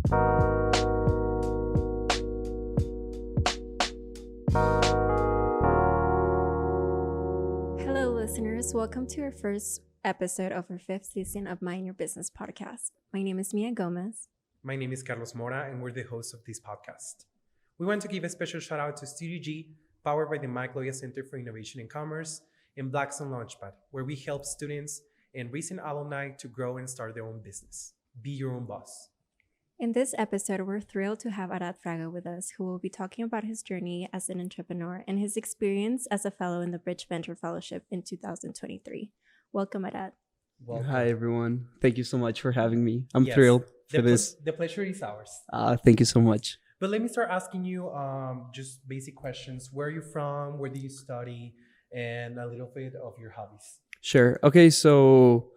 Hello, listeners. Welcome to our first episode of our fifth season of Mind Your Business podcast. My name is Mia Gomez. My name is Carlos Mora, and we're the hosts of this podcast. We want to give a special shout out to Studio G, powered by the Mike Loya Center for Innovation and Commerce, and Blackstone LaunchPad, where we help students and recent alumni to grow and start their own business. Be your own boss. In this episode, we're thrilled to have Arat Fraga with us, who will be talking about his journey as an entrepreneur and his experience as a fellow in the Bridge Venture Fellowship in 2023. Welcome, Arat. Welcome. Hi, everyone. Thank you so much for having me. I'm thrilled for this. The pleasure is ours. Thank you so much. But let me start asking you just basic questions. Where are you from? Where do you study? And a little bit of your hobbies. Sure. Okay, so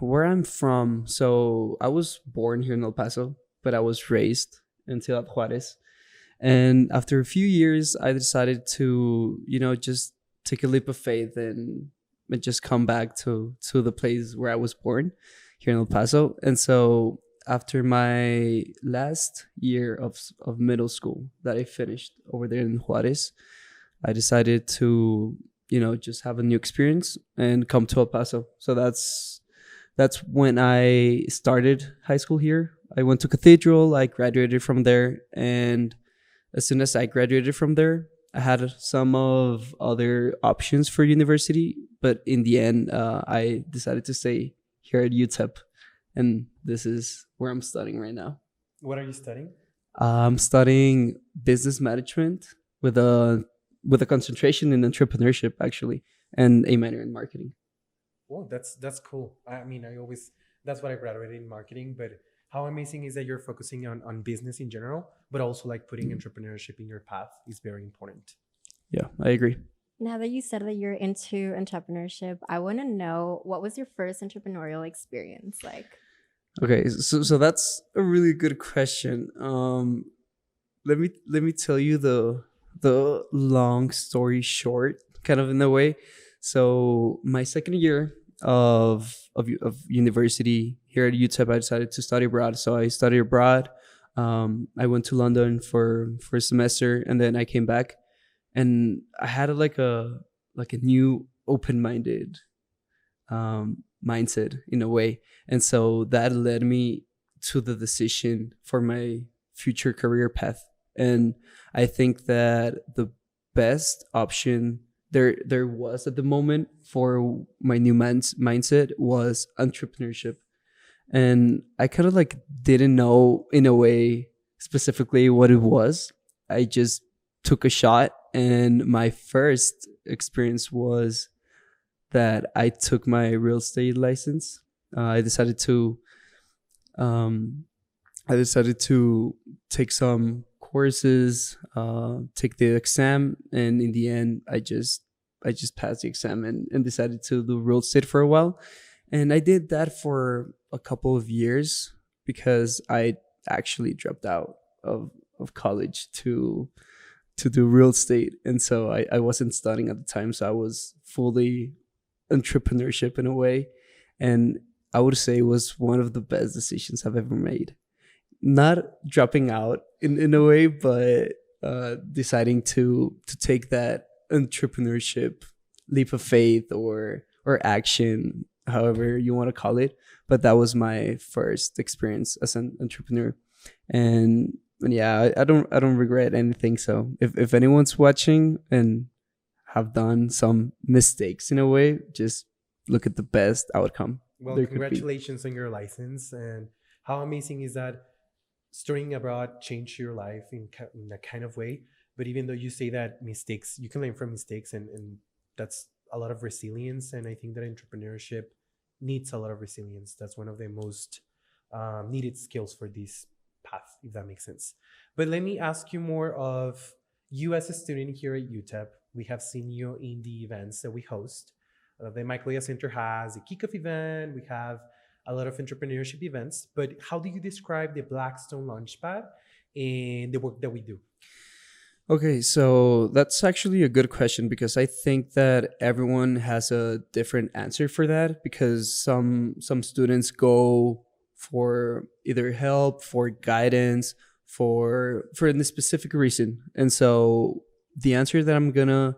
where I'm from. So I was born here in El Paso, but I was raised in Ciudad Juarez. And after a few years, I decided to, just take a leap of faith and just come back to the place where I was born here in El Paso. And so after my last year of middle school that I finished over there in Juarez, I decided to, just have a new experience and come to El Paso. So that's when I started high school here. I went to Cathedral, I graduated from there. And as soon as I graduated from there, I had some of other options for university. But in the end, I decided to stay here at UTEP. And this is where I'm studying right now. What are you studying? I'm studying business management with a concentration in entrepreneurship, actually, and a minor in marketing. Oh, that's cool. That's what I graduated in marketing. But how amazing is that you're focusing on business in general, but also like putting entrepreneurship in your path is very important. Yeah, I agree. Now that you said that you're into entrepreneurship, I want to know, what was your first entrepreneurial experience like? Okay, so that's a really good question. Let me tell you the long story short, kind of in a way. So my second year of university here at UTEP, I decided to study abroad. So I studied abroad. I went to London for a semester, and then I came back, and I had a new open-minded mindset in a way. And so that led me to the decision for my future career path. And I think that the best option there was at the moment for my new mindset was entrepreneurship. And I kind of didn't know in a way specifically what it was. I just took a shot, and my first experience was that I took my real estate license. I decided to take some courses, take the exam, and in the end, I just passed the exam and decided to do real estate for a while. And I did that for a couple of years because I actually dropped out of college to do real estate, and so I wasn't studying at the time, so I was fully entrepreneurship in a way. And I would say it was one of the best decisions I've ever made. Not dropping out in a way, but deciding to take that entrepreneurship leap of faith or action, however you want to call it. But that was my first experience as an entrepreneur. And yeah, I don't regret anything. So if anyone's watching and have done some mistakes in a way, just look at the best outcome. Well, congratulations on your license. And how amazing is that studying abroad changed your life in a kind of way. But even though you say that mistakes, you can learn from mistakes, and that's a lot of resilience. And I think that entrepreneurship needs a lot of resilience. That's one of the most needed skills for this path, if that makes sense. But let me ask you more of you as a student here at UTEP. We have seen you in the events that we host. The Mike Loya Center has a kickoff event. We have a lot of entrepreneurship events. But how do you describe the Blackstone LaunchPad and the work that we do? Okay, so that's actually a good question, because I think that everyone has a different answer for that, because some students go for either help, for guidance, for a specific reason. And so the answer that I'm gonna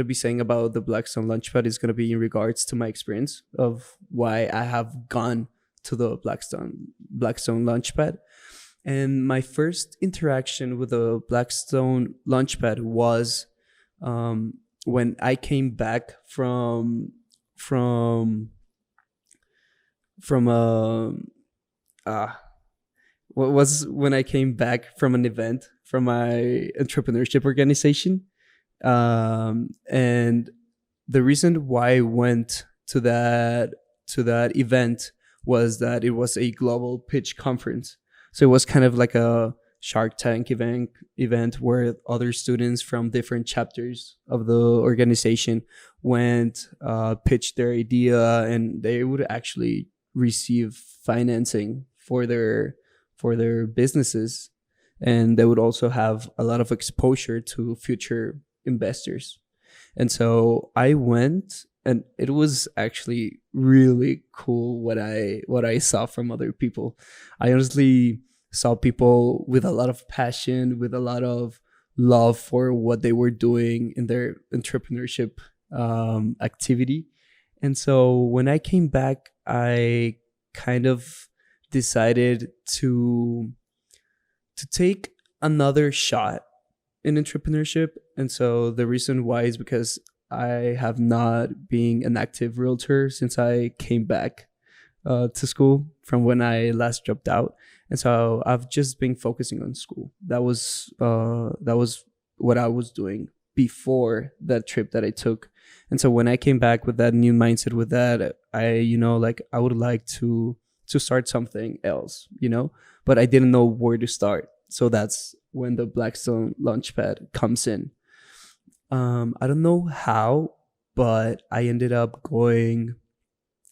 be saying about the Blackstone Launchpad is gonna be in regards to my experience of why I have gone to the Blackstone Launchpad. And my first interaction with the Blackstone Launchpad was when I came back from a what was when I came back from an event from my entrepreneurship organization. And the reason why I went to that event was that it was a global pitch conference. So it was kind of like a Shark Tank event where other students from different chapters of the organization went, pitched their idea, and they would actually receive financing for their businesses, and they would also have a lot of exposure to future investors. And so I went, and it was actually really cool what I saw from other people. I honestly saw people with a lot of passion, with a lot of love for what they were doing in their entrepreneurship activity. And so when I came back, I kind of decided to take another shot in entrepreneurship. And so the reason why is because I have not been an active realtor since I came back to school from when I last dropped out. And so I've just been focusing on school. That was what I was doing before that trip that I took. And so when I came back with that new mindset, with that, I would like to start something else, but I didn't know where to start. So that's when the Blackstone Launchpad comes in. I don't know how, but I ended up going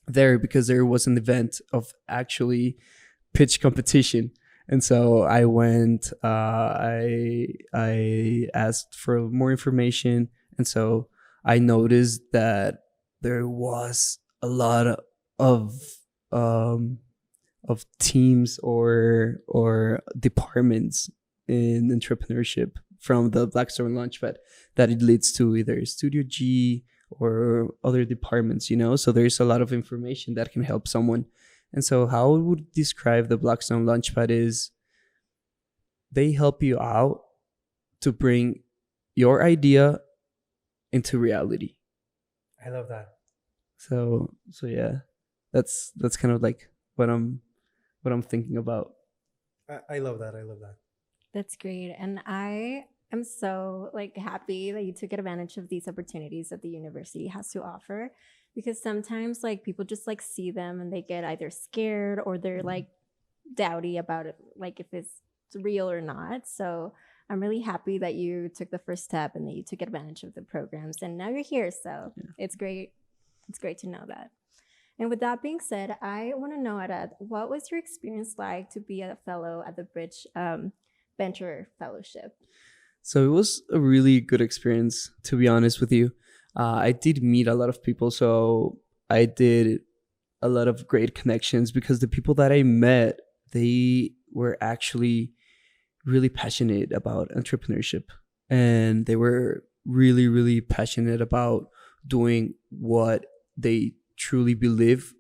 there because there was an event of actually pitch competition. And so I went, I asked for more information. And so I noticed that there was a lot of teams or departments in entrepreneurship from the Blackstone Launchpad that it leads to either Studio G or other departments, So there's a lot of information that can help someone. And so how I would describe the Blackstone Launchpad is they help you out to bring your idea into reality. I love that. So yeah, that's kind of like what I'm thinking about. I love that. I love that. That's great. And I am so happy that you took advantage of these opportunities that the university has to offer, because sometimes people just see them and they get either scared or they're doubty about it, if it's real or not. So I'm really happy that you took the first step and that you took advantage of the programs, and now you're here. So yeah. It's great. It's great to know that. And with that being said, I want to know, Arat, what was your experience like to be a fellow at the Bridge Venture Fellowship? So it was a really good experience, to be honest with you. I did meet a lot of people, so I did a lot of great connections because the people that I met, they were actually really passionate about entrepreneurship, and they were really, really passionate about doing what they truly believe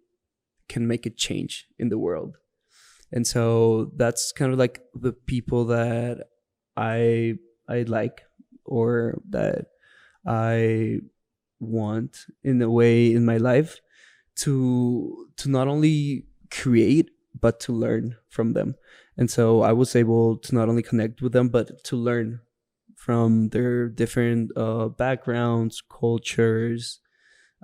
can make a change in the world. And so that's kind of like the people that I like, or that I want in a way in my life to not only create but to learn from them. And so I was able to not only connect with them but to learn from their different backgrounds, cultures,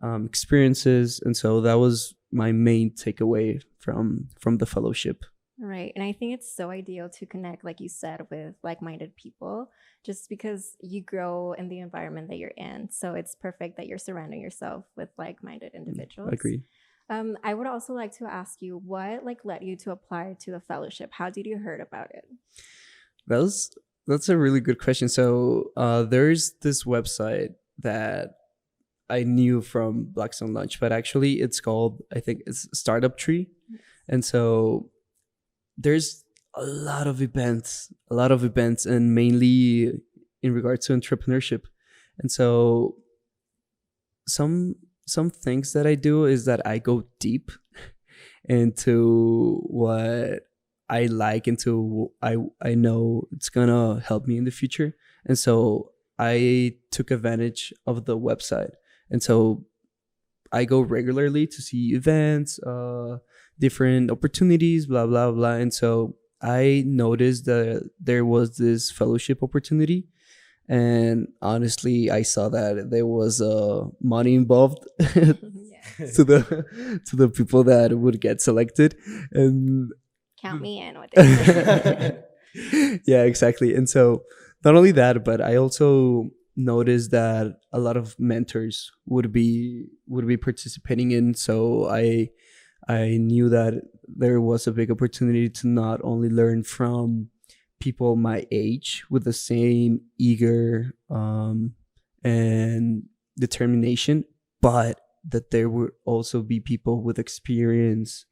experiences. And so that was my main takeaway from the fellowship. Right. And I think it's so ideal to connect, like you said, with like-minded people, just because you grow in the environment that you're in. So it's perfect that you're surrounding yourself with like-minded individuals. I agree. I would also like to ask you, what led you to apply to the fellowship? How did you heard about it? That's a really good question. So there's this website that I knew from Blackstone Launch, but actually it's called, I think it's Startup Tree. And so there's a lot of events, and mainly in regards to entrepreneurship. And so some things that I do is that I go deep into what I like, into I know it's gonna help me in the future. And so I took advantage of the website. And so I go regularly to see events, different opportunities, blah blah blah. And so I noticed that there was this fellowship opportunity, and honestly, I saw that there was money involved Yeah. to the people that would get selected, and Count me in with it. yeah, exactly. And so not only that, but I also noticed that a lot of mentors would be participating in. So I knew that there was a big opportunity to not only learn from people my age with the same eager and determination, but that there would also be people with experience,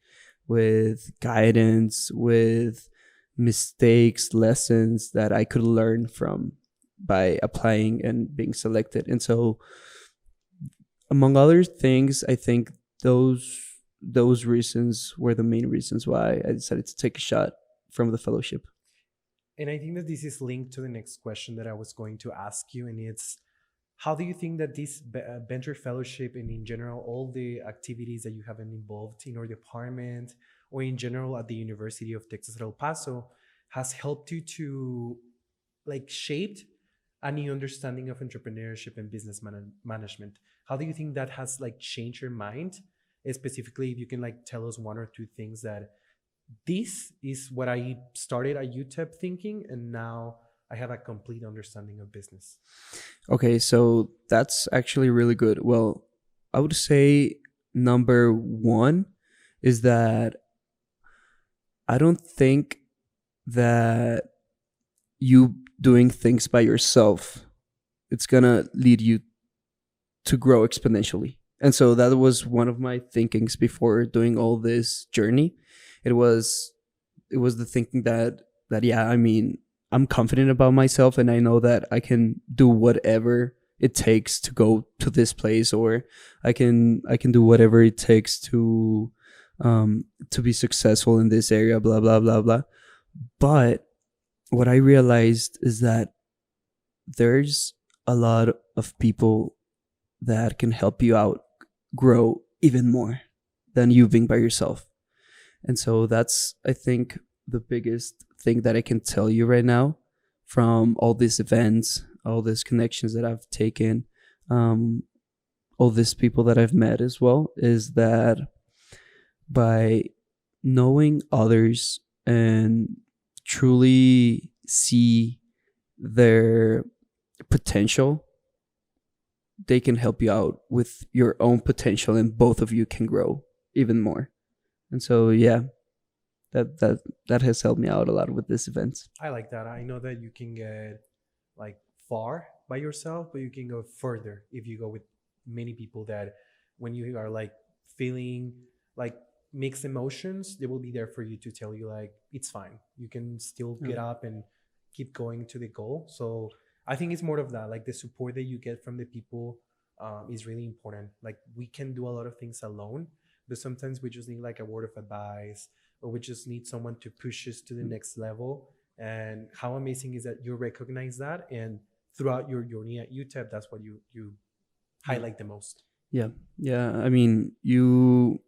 with guidance, with mistakes, lessons that I could learn from by applying and being selected. And so, among other things, I think those reasons were the main reasons why I decided to take a shot from the fellowship. And I think that this is linked to the next question that I was going to ask you, and it's how do you think that this venture fellowship and in general all the activities that you have been involved in your department or in general at the University of Texas at El Paso has helped you to like shaped a new understanding of entrepreneurship and business management? How do you think that has like changed your mind? Specifically, if you can like tell us one or two things that this is what I started at UTEP thinking, and now I have a complete understanding of business. Okay, so that's actually really good. Well, I would say number one is that I don't think that you doing things by yourself, it's gonna lead you to grow exponentially. And so that was one of my thinkings before doing all this journey. It was the thinking that yeah, I mean, I'm confident about myself, and I know that I can do whatever it takes to go to this place, or I can do whatever it takes to be successful in this area, blah blah blah blah. But what I realized is that there's a lot of people that can help you out grow even more than you being by yourself. And so that's, I think, the biggest thing that I can tell you right now from all these events, all these connections that I've taken, all these people that I've met as well, is that by knowing others and truly see their potential, they can help you out with your own potential, and both of you can grow even more. And so yeah, that has helped me out a lot with this event. I like that. I know that you can get like far by yourself, but you can go further if you go with many people that when you are like feeling like mixed emotions, they will be there for you to tell you like it's fine. You can still get up and keep going to the goal. So I think it's more of that, like the support that you get from the people is really important. Like we can do a lot of things alone, but sometimes we just need like a word of advice, or we just need someone to push us to the next level. And how amazing is that you recognize that, and throughout your journey at UTEP, that's what you highlight the most. Yeah, yeah. I mean, you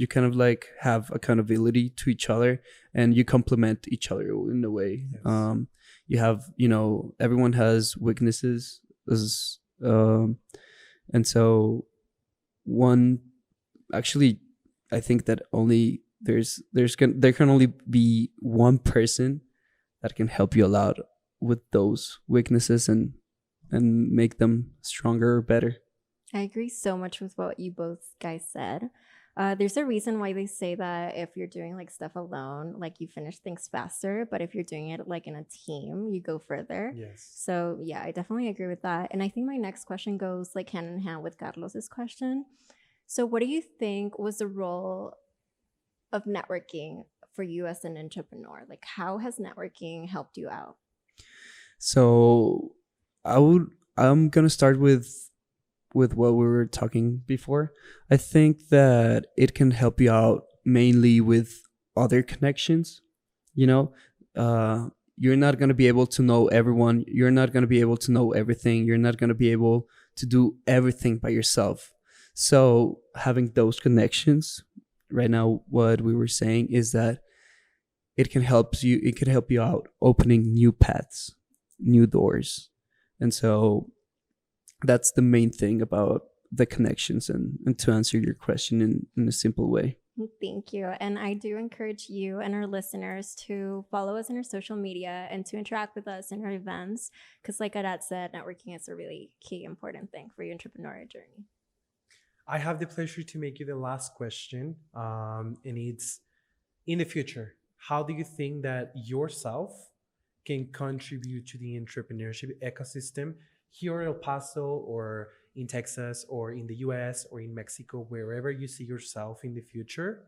kind of like have accountability to each other, and you complement each other in a way. Yes. You have, everyone has weaknesses, as, and so one actually, I think that only there can only be one person that can help you a lot with those weaknesses and make them stronger or better. I agree so much with what you both guys said. There's a reason why they say that if you're doing like stuff alone, like you finish things faster, but if you're doing it like in a team, you go further. Yes. So yeah, I definitely agree with that. And I think my next question goes like hand in hand with Carlos's question. So what do you think was the role of networking for you as an entrepreneur? Like, how has networking helped you out? So I'm gonna start with what we were talking before. I think that it can help you out mainly with other connections. You know, you're not gonna be able to know everyone. You're not gonna be able to know everything. You're not gonna be able to do everything by yourself. So having those connections, right now, what we were saying is that it can help you. It can help you out opening new paths, new doors, and so that's the main thing about the connections. And to answer your question in a simple way. Thank you. And I do encourage you and our listeners to follow us on our social media and to interact with us in our events. Because like Arat said, networking is a really key important thing for your entrepreneurial journey. I have the pleasure to make you the last question. And it's, in the future, how do you think that yourself can contribute to the entrepreneurship ecosystem here in El Paso or in Texas or in the US or in Mexico, wherever you see yourself in the future?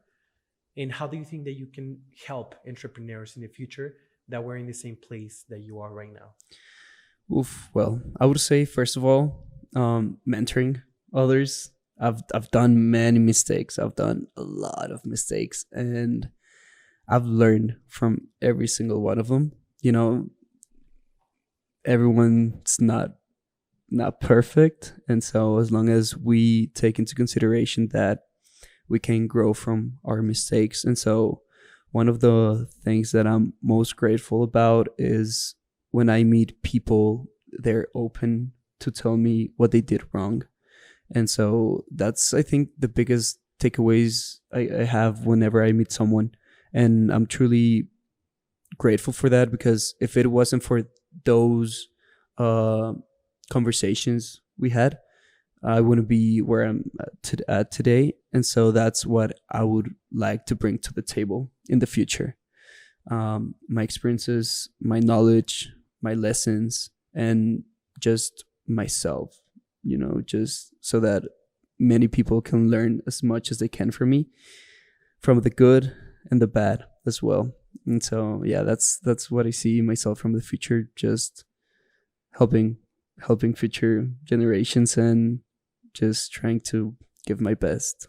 And how do you think that you can help entrepreneurs in the future that were in the same place that you are right now? Oof. Well, I would say, first of all, mentoring others. I've done many mistakes. I've done a lot of mistakes, and I've learned from every single one of them. You know, everyone's not perfect, and so as long as we take into consideration that we can grow from our mistakes. And so one of the things that I'm most grateful about is when I meet people, they're open to tell me what they did wrong. And so that's, I think, the biggest takeaways I have whenever I meet someone. And I'm truly grateful for that, because if it wasn't for those conversations we had, I wouldn't be where I'm at today. And so that's what I would like to bring to the table in the future. My experiences, my knowledge, my lessons, and just myself, you know, just so that many people can learn as much as they can from me, from the good and the bad as well. And so, yeah, that's what I see myself from the future, just helping future generations and just trying to give my best.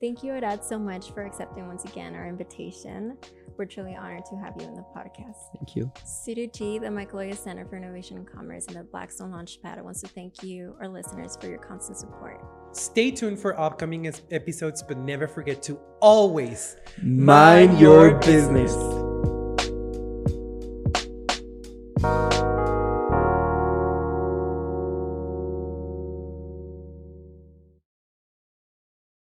Thank you, Arat, so much for accepting once again our invitation. We're truly honored to have you in the podcast. Thank you. C2G, the Michaelia Center for Innovation and Commerce, and the Blackstone LaunchPad wants to thank you, our listeners, for your constant support. Stay tuned for upcoming episodes, but never forget to always mind your business.